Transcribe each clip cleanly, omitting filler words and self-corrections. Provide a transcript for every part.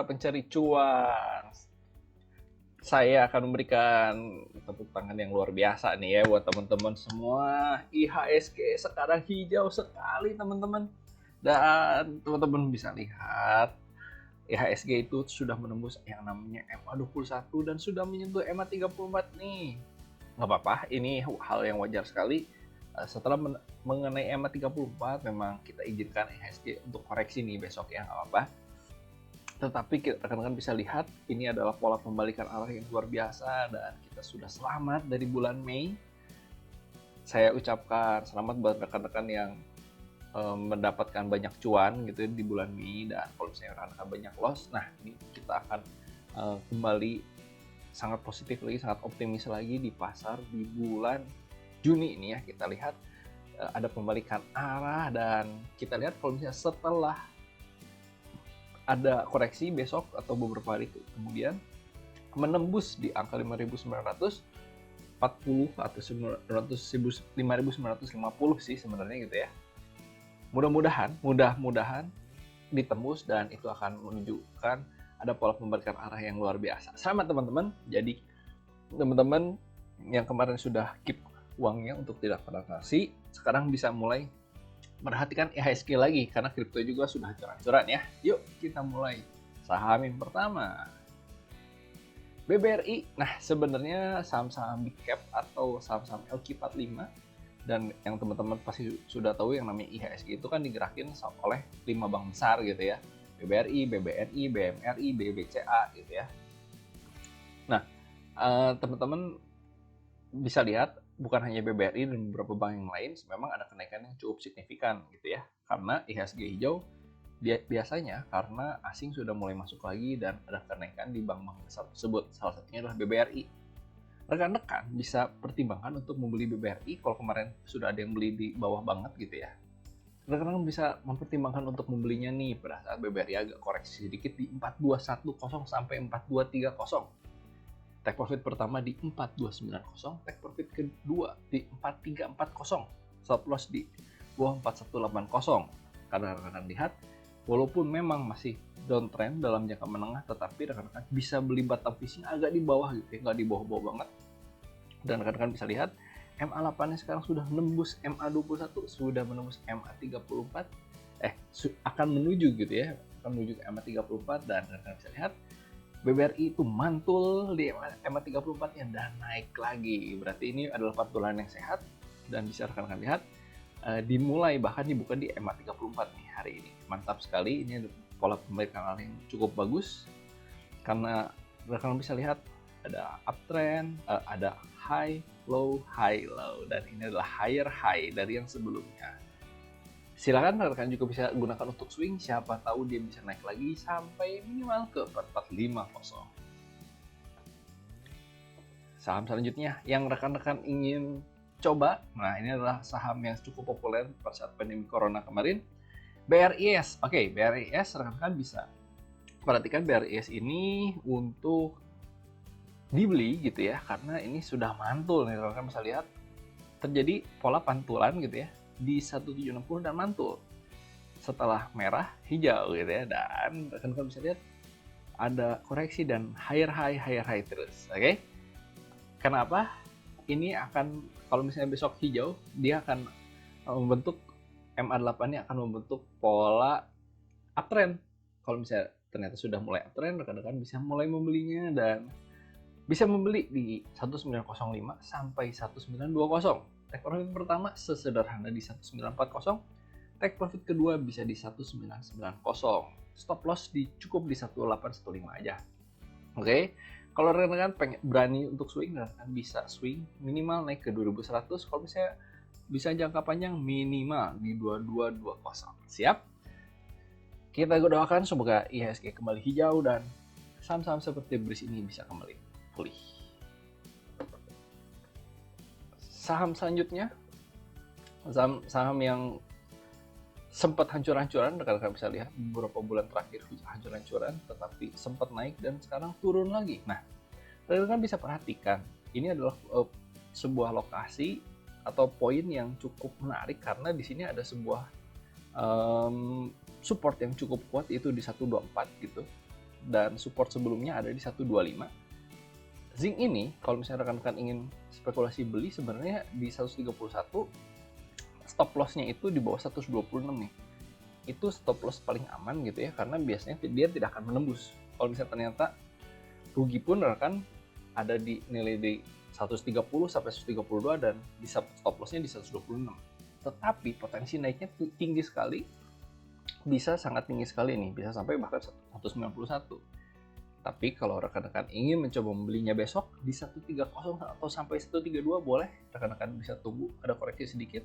para pencari cuan. Saya akan memberikan tepuk tangan yang luar biasa nih ya buat teman-teman semua. IHSG sekarang hijau sekali teman-teman. Dan teman-teman bisa lihat IHSG itu sudah menembus yang namanya MA21 dan sudah menyentuh MA34 nih. Nggak apa-apa, ini hal yang wajar sekali. Setelah mengenai MA34 memang kita izinkan IHSG untuk koreksi nih besok ya, nggak apa-apa. Tetapi rekan-rekan bisa lihat ini adalah pola pembalikan arah yang luar biasa dan kita sudah selamat dari bulan Mei. Saya ucapkan selamat buat rekan-rekan yang mendapatkan banyak cuan gitu di bulan Mei, dan kalau misalnya rekan-rekan banyak loss, nah ini kita akan kembali sangat positif lagi, sangat optimis lagi di pasar di bulan Juni ini ya. Kita lihat ada pembalikan arah dan kita lihat kalau misalnya setelah ada koreksi besok atau beberapa hari kemudian menembus di angka 5.940 atau 5.950 sih sebenarnya gitu ya. Mudah-mudahan ditembus dan itu akan menunjukkan ada pola pembalikan arah yang luar biasa. Selamat teman-teman. Jadi teman-teman yang kemarin sudah keep uangnya untuk tidak transaksi, sekarang bisa mulai perhatikan IHSG lagi karena kripto juga sudah hancur-hancuran ya. Yuk kita mulai. Saham yang pertama BBRI. Nah sebenarnya saham-saham big cap atau saham-saham LQ45, dan yang teman-teman pasti sudah tahu yang namanya IHSG itu kan digerakin oleh 5 bank besar gitu ya. BBRI, BBNI, BMRI, BBCA gitu ya. Nah teman-teman bisa lihat bukan hanya BBRI dan beberapa bank yang lain memang ada kenaikan yang cukup signifikan gitu ya, karena IHSG hijau biasanya karena asing sudah mulai masuk lagi dan ada kenaikan di bank-bank besar tersebut. Salah satunya adalah BBRI. Rekan-rekan bisa pertimbangkan untuk membeli BBRI kalau kemarin sudah ada yang beli di bawah banget gitu ya. Rekan-rekan bisa mempertimbangkan untuk membelinya nih pada saat BBRI agak koreksi sedikit di 4210 sampai 4230. Take profit pertama di 4290, take profit kedua di 4340, stop loss di bawah 4180. Karena rekan-rekan lihat, walaupun memang masih downtrend dalam jangka menengah, tetapi rekan-rekan bisa beli bottom fishing agak di bawah gitu ya, nggak di bawah-bawah banget. Dan rekan-rekan bisa lihat, MA8-nya sekarang sudah menembus MA21, sudah menembus MA34, akan menuju gitu ya, akan menuju ke MA34, dan rekan-rekan bisa lihat, BBRI itu mantul di MA34-nya dan naik lagi. Berarti ini adalah pantulan yang sehat dan bisa rekan-rekan lihat dimulai bahkan dibuka di MA34 nih hari ini. Mantap sekali, ini pola pembalikan arah yang cukup bagus karena rekan-rekan bisa lihat ada uptrend, ada high, low, dan ini adalah higher high dari yang sebelumnya. Silakan rekan juga bisa gunakan untuk swing, siapa tahu dia bisa naik lagi sampai minimal ke 4450. Saham selanjutnya yang rekan-rekan ingin coba, nah ini adalah saham yang cukup populer pada saat pandemi corona kemarin, BRIS. Oke, BRIS rekan-rekan bisa perhatikan BRIS ini untuk dibeli gitu ya, karena ini sudah mantul nih, rekan-rekan bisa lihat terjadi pola pantulan gitu ya di 1760 dan mantul setelah merah hijau gitu ya, dan rekan-rekan bisa lihat ada koreksi dan higher high terus. Oke. Kenapa? Ini akan kalau misalnya besok hijau, dia akan membentuk MA8-nya akan membentuk pola uptrend. Kalau misalnya ternyata sudah mulai uptrend, rekan-rekan bisa mulai membelinya dan bisa membeli di 1905 sampai 1920. Take profit pertama sesederhana di 1940, take profit kedua bisa di 1990. Stop loss cukup di 1815 aja. Oke. Kalau rekan-rekan pengen berani untuk swing, rekan bisa swing minimal naik ke 2100. Kalau misalnya bisa jangka panjang minimal di 2220. Siap? Kita doakan semoga IHSG kembali hijau dan saham-saham seperti BRIS ini bisa kembali pulih. Saham selanjutnya, saham yang sempat hancur-hancuran, rekan-rekan bisa lihat beberapa bulan terakhir hancur-hancuran, tetapi sempat naik dan sekarang turun lagi. Nah, rekan-rekan bisa perhatikan, ini adalah sebuah lokasi atau poin yang cukup menarik karena di sini ada sebuah support yang cukup kuat, itu di 124 gitu. dan support sebelumnya ada di 125. Zinc ini kalau misalnya rekan-rekan ingin spekulasi beli sebenarnya di 131, stop loss-nya itu di bawah 126 nih. Itu stop loss paling aman gitu ya, karena biasanya dia tidak akan menembus. Kalau misalnya ternyata rugi pun rekan ada di nilai di 130 sampai 132 dan di stop loss-nya di 126. Tetapi potensi naiknya tinggi sekali, bisa sangat tinggi sekali nih, bisa sampai bahkan 191. Tapi kalau rekan-rekan ingin mencoba membelinya besok di 130 atau sampai 132 boleh, rekan-rekan bisa tunggu ada koreksi sedikit.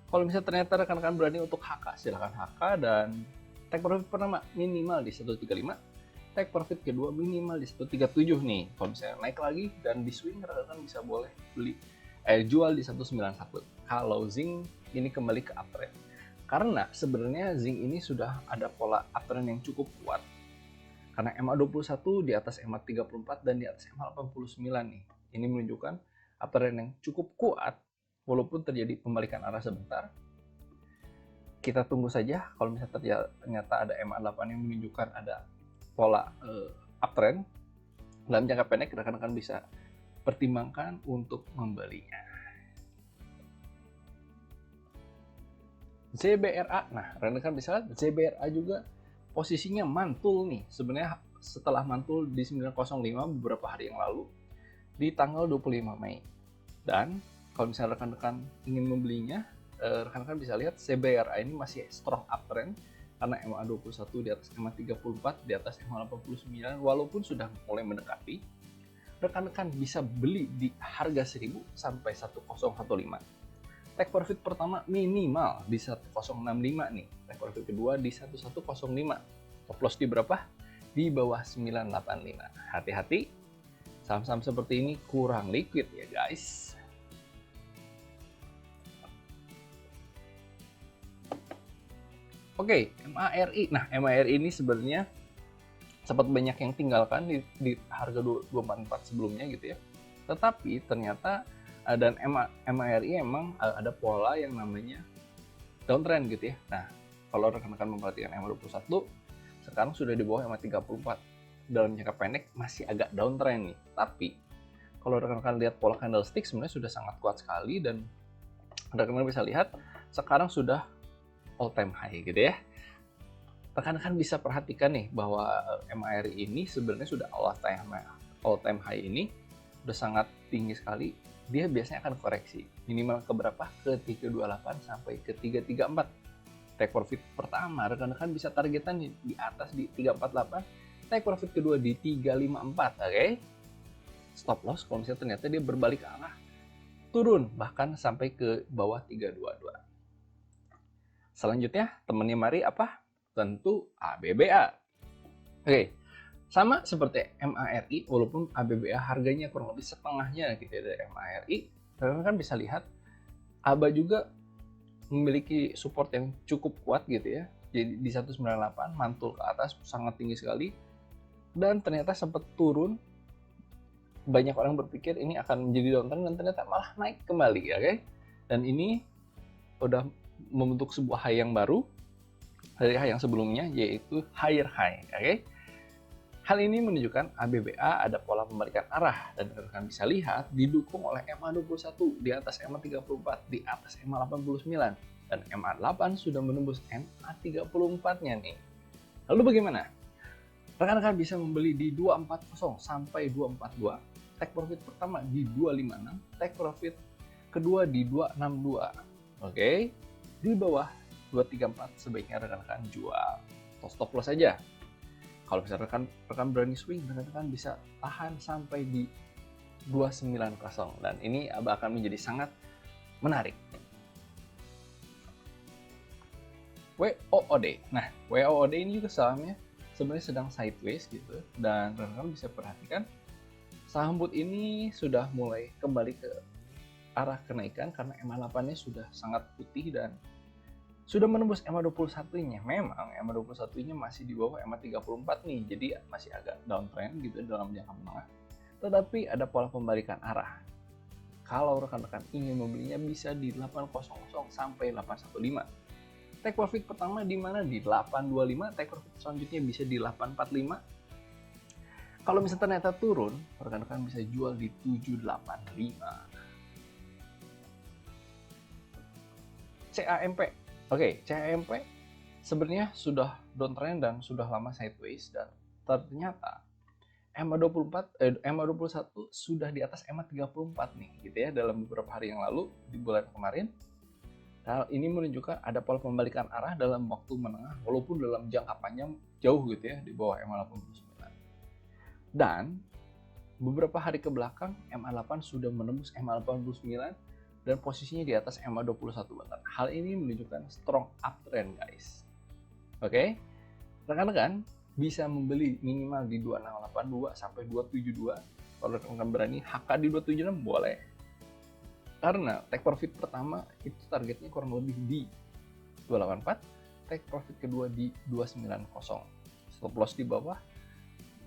Kalau misalnya ternyata rekan-rekan berani untuk HK, silahkan HK dan take profit pertama minimal di 135, take profit kedua minimal di 137 nih. Kalau misalnya naik lagi dan di swing, rekan-rekan bisa boleh jual di 191. Kalau zinc ini kembali ke uptrend. Karena sebenarnya zinc ini sudah ada pola uptrend yang cukup kuat. Karena MA21 di atas MA34 dan di atas MA89 nih. Ini menunjukkan uptrend yang cukup kuat walaupun terjadi pembalikan arah sebentar. Kita tunggu saja kalau misalnya ternyata ada MA8 yang menunjukkan ada pola uptrend. Dalam jangka pendek rekan-rekan bisa pertimbangkan untuk membelinya. ZBRA, nah rekan-rekan bisa lihat ZBRA juga posisinya mantul nih. Sebenarnya setelah mantul di 905 beberapa hari yang lalu di tanggal 25 Mei. Dan kalau misalnya rekan-rekan ingin membelinya, rekan-rekan bisa lihat ZBRA ini masih strong uptrend karena MA21 di atas MA34, di atas MA89 walaupun sudah mulai mendekati. Rekan-rekan bisa beli di harga 1000 sampai 1015. Take profit pertama minimal di 1065 nih. Take profit kedua di 1105. Stop loss di berapa? Di bawah 985. Hati-hati, saham-saham seperti ini kurang liquid ya guys. Oke, MARI. Nah, MARI ini sebenarnya sempat banyak yang tinggalkan di harga 244 sebelumnya gitu ya. Tetapi ternyata dan MARI emang ada pola yang namanya downtrend gitu ya. Nah, kalau rekan-rekan memperhatikan MA21 sekarang sudah di bawah MA34. Dalam jangka pendek masih agak downtrend nih. Tapi kalau rekan-rekan lihat pola candlestick sebenarnya sudah sangat kuat sekali dan rekan-rekan bisa lihat sekarang sudah all time high gitu ya. Rekan-rekan bisa perhatikan nih bahwa MARI ini sebenarnya sudah all time high ini udah sangat tinggi sekali. Dia biasanya akan koreksi minimal ke berapa? Ke 328 sampai ke 334. Take profit pertama rekan-rekan bisa targetan di atas di 348, take profit kedua di 354, oke? Stop loss kalau misalnya ternyata dia berbalik arah turun bahkan sampai ke bawah 322. Selanjutnya temannya mari apa? Tentu ABBA. Oke. Sama seperti MARI, walaupun ABBA harganya kurang lebih setengahnya gitu ya dari MARI, kalian kan bisa lihat ABA juga memiliki support yang cukup kuat gitu ya. Jadi di 198 mantul ke atas sangat tinggi sekali dan ternyata sempat turun. Banyak orang berpikir ini akan menjadi downtrend dan ternyata malah naik kembali, ya oke? Dan ini udah membentuk sebuah high yang baru dari high yang sebelumnya yaitu higher high, oke? Hal ini menunjukkan ABBA ada pola pembalikan arah dan rekan bisa lihat didukung oleh MA21 di atas MA34, di atas MA89 dan MA8 sudah menembus MA34-nya nih. Lalu bagaimana? Rekan-rekan bisa membeli di 240 sampai 242. Take profit pertama di 256, take profit kedua di 262. Oke. Di bawah 234 sebaiknya rekan-rekan jual. Stop loss saja. Kalau misalnya rekan berani swing, rekan bisa tahan sampai di 290 dan ini akan menjadi sangat menarik. WOOD. Nah, WOOD ini juga sahamnya sebenarnya sedang sideways gitu dan rekan bisa perhatikan saham BUT ini sudah mulai kembali ke arah kenaikan karena MA8-nya sudah sangat putih dan sudah menembus MA21-nya. Memang MA21-nya masih di bawah MA34 nih, jadi masih agak downtrend gitu dalam jangka menengah. Tetapi ada pola pembalikan arah. Kalau rekan-rekan ingin membelinya bisa di 800 sampai 815. Take profit pertama di mana? Di 825, take profit selanjutnya bisa di 845, Kalau misalnya ternyata turun, rekan-rekan bisa jual di 785. CAMP. Oke, CAMP sebenarnya sudah downtrend dan sudah lama sideways, dan ternyata MA21 sudah di atas MA34 nih gitu ya dalam beberapa hari yang lalu di bulan kemarin. Hal ini menunjukkan ada pola pembalikan arah dalam waktu menengah walaupun dalam jangka panjang jauh gitu ya di bawah MA89. Dan beberapa hari ke belakang MA8 sudah menembus MA89 dan posisinya di atas MA21 bahkan. Hal ini menunjukkan strong uptrend guys. Oke. Rekan-rekan bisa membeli minimal di 2682 sampai 272. Kalau rekan-rekan berani HK di 276 boleh. Karena take profit pertama itu targetnya kurang lebih di 284, take profit kedua di 290. Stop loss di bawah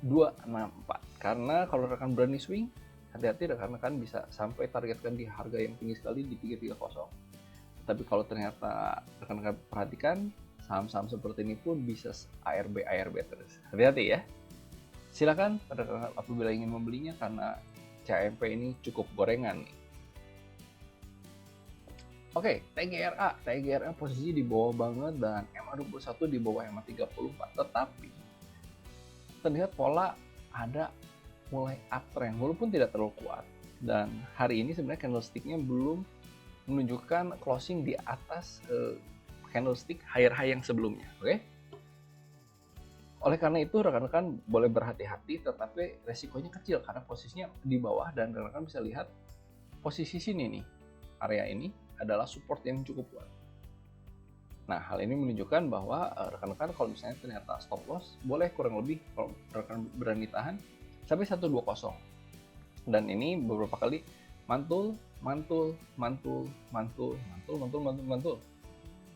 264. Karena kalau rekan berani swing, hati-hati rekan-rekan bisa sampai targetkan di harga yang tinggi sekali di 330. Tapi kalau ternyata rekan-rekan perhatikan, saham-saham seperti ini pun bisa ARB terus. Hati-hati ya. Silakan rekan-rekan apabila ingin membelinya karena CAMP ini cukup gorengan nih. Oke, TGRA posisi di bawah banget dan MA21 di bawah MA34. Tetapi terlihat pola ada mulai uptrend walaupun tidak terlalu kuat. Dan hari ini sebenarnya candlestick-nya belum menunjukkan closing di atas candlestick higher high yang sebelumnya. Oke. Oleh karena itu rekan-rekan boleh berhati-hati, tetapi resikonya kecil karena posisinya di bawah dan rekan-rekan bisa lihat posisi sini nih, area ini adalah support yang cukup kuat. Nah, hal ini menunjukkan bahwa rekan-rekan kalau misalnya ternyata stop loss, boleh kurang lebih kalau rekan berani tahan sampai 120. Dan ini beberapa kali mantul,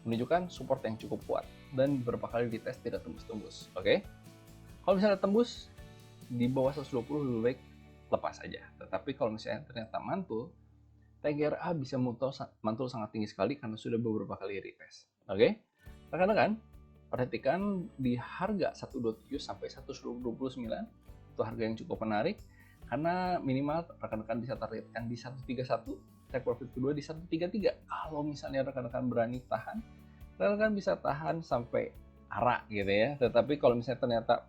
menunjukkan support yang cukup kuat dan beberapa kali dites tidak tembus-tembus. Oke. Kalau misalnya tembus di bawah 120 lebih baik lepas aja. Tetapi kalau misalnya ternyata mantul, TGRA bisa mantul sangat tinggi sekali karena sudah beberapa kali retest. Oke. Rekan-rekan, perhatikan di harga 127 sampai 129 itu harga yang cukup menarik karena minimal rekan-rekan bisa targetkan di 131, take profit kedua di 133. Kalau misalnya rekan-rekan berani tahan, rekan-rekan bisa tahan sampai arah gitu ya. Tetapi kalau misalnya ternyata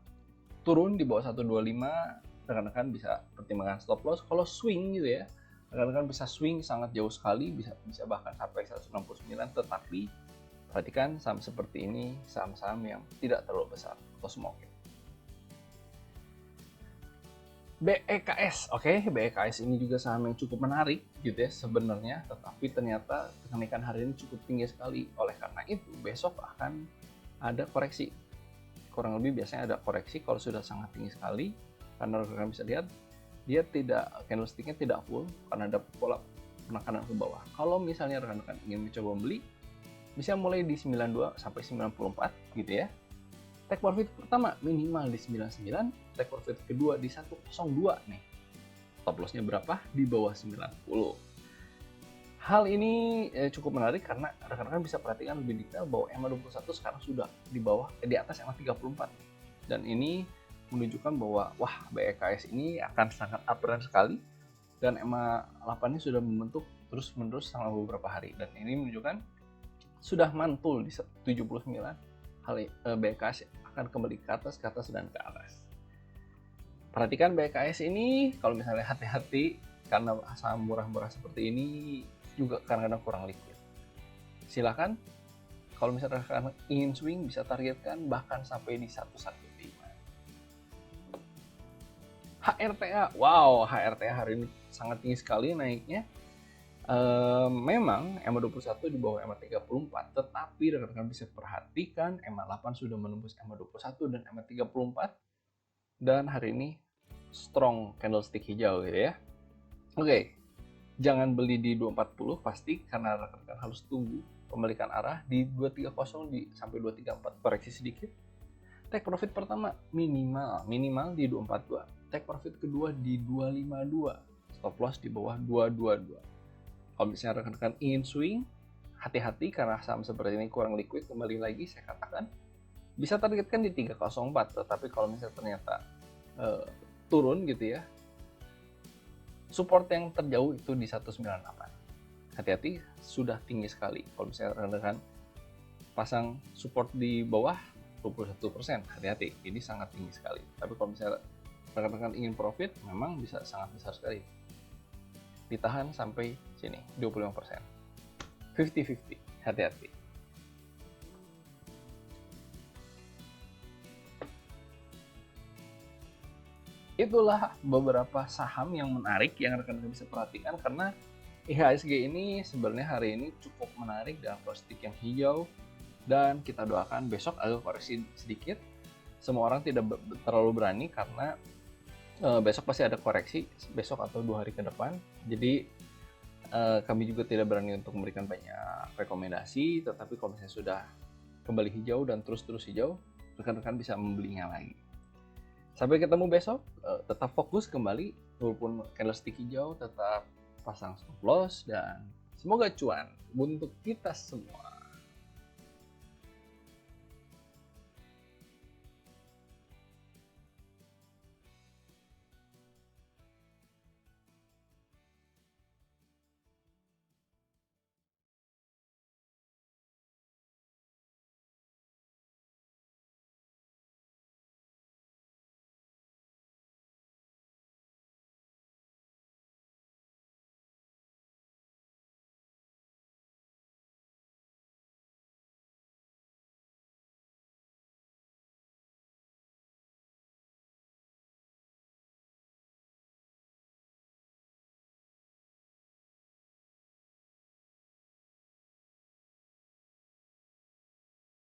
turun di bawah 125, rekan-rekan bisa pertimbangkan stop loss. Kalau swing gitu ya, rekan-rekan bisa swing sangat jauh sekali, bisa bahkan sampai 169. Tetapi perhatikan saham seperti ini, saham-saham yang tidak terlalu besar atau small cap. BEKS, oke, BEKS ini juga saham yang cukup menarik gitu ya sebenarnya, tetapi ternyata kenaikan hari ini cukup tinggi sekali. Oleh karena itu besok akan ada koreksi, kurang lebih biasanya ada koreksi kalau sudah sangat tinggi sekali, karena rekan bisa lihat dia tidak, candlestick-nya tidak full karena ada pola penekanan ke bawah. Kalau misalnya rekan-rekan ingin mencoba membeli, bisa mulai di 92 sampai 94 gitu ya. Take profit pertama minimal di 99, take profit kedua di 102 nih. Stop loss-nya berapa? Di bawah 90. Hal ini cukup menarik karena rekan-rekan bisa perhatikan lebih detail bahwa MA21 sekarang sudah di bawah, di atas MA34. Dan ini menunjukkan bahwa wah, BEKS ini akan sangat uptrend sekali dan MA8 ini sudah membentuk terus-menerus selama beberapa hari, dan ini menunjukkan sudah mantul di 79. Hal BKS akan kembali ke atas, dan ke atas. Perhatikan BKS ini, kalau misalnya hati-hati karena saham murah-murah seperti ini juga kadang-kadang kurang liquid. Silakan kalau misalnya rekan ingin swing bisa targetkan bahkan sampai di 115. HRTA, wow, HRTA hari ini sangat tinggi sekali naiknya. Memang MA21 di bawah MA34, tetapi rekan-rekan bisa perhatikan MA8 sudah menembus MA21 dan MA34, dan hari ini strong candlestick hijau gitu ya. Oke, jangan beli di 240 pasti karena rekan-rekan harus tunggu pembalikan arah di 230 sampai 234, koreksi sedikit. Take profit pertama minimal di 242, take profit kedua di 252, stop loss di bawah 222. Kalau misalnya rekan-rekan ingin swing, hati-hati karena saham seperti ini kurang liquid. Kembali lagi saya katakan bisa targetkan di 304, tetapi kalau misalnya ternyata turun gitu ya, support yang terjauh itu di 198. Hati-hati, sudah tinggi sekali. Kalau misalnya rekan-rekan pasang support di bawah 21%, hati-hati, ini sangat tinggi sekali. Tapi kalau misalnya rekan-rekan ingin profit, memang bisa sangat besar sekali. Ditahan sampai sini, 25%. 50-50, hati-hati. Itulah beberapa saham yang menarik yang rekan-rekan bisa perhatikan, karena IHSG ini sebenarnya hari ini cukup menarik dengan candlestick yang hijau, dan kita doakan besok agak koreksi sedikit. Semua orang tidak terlalu berani karena besok pasti ada koreksi, besok atau 2 hari ke depan. Jadi kami juga tidak berani untuk memberikan banyak rekomendasi, tetapi kalau misalnya sudah kembali hijau dan terus-terus hijau, rekan-rekan bisa membelinya lagi. Sampai ketemu besok, tetap fokus kembali, walaupun candlestick hijau, tetap pasang stop loss, dan semoga cuan untuk kita semua.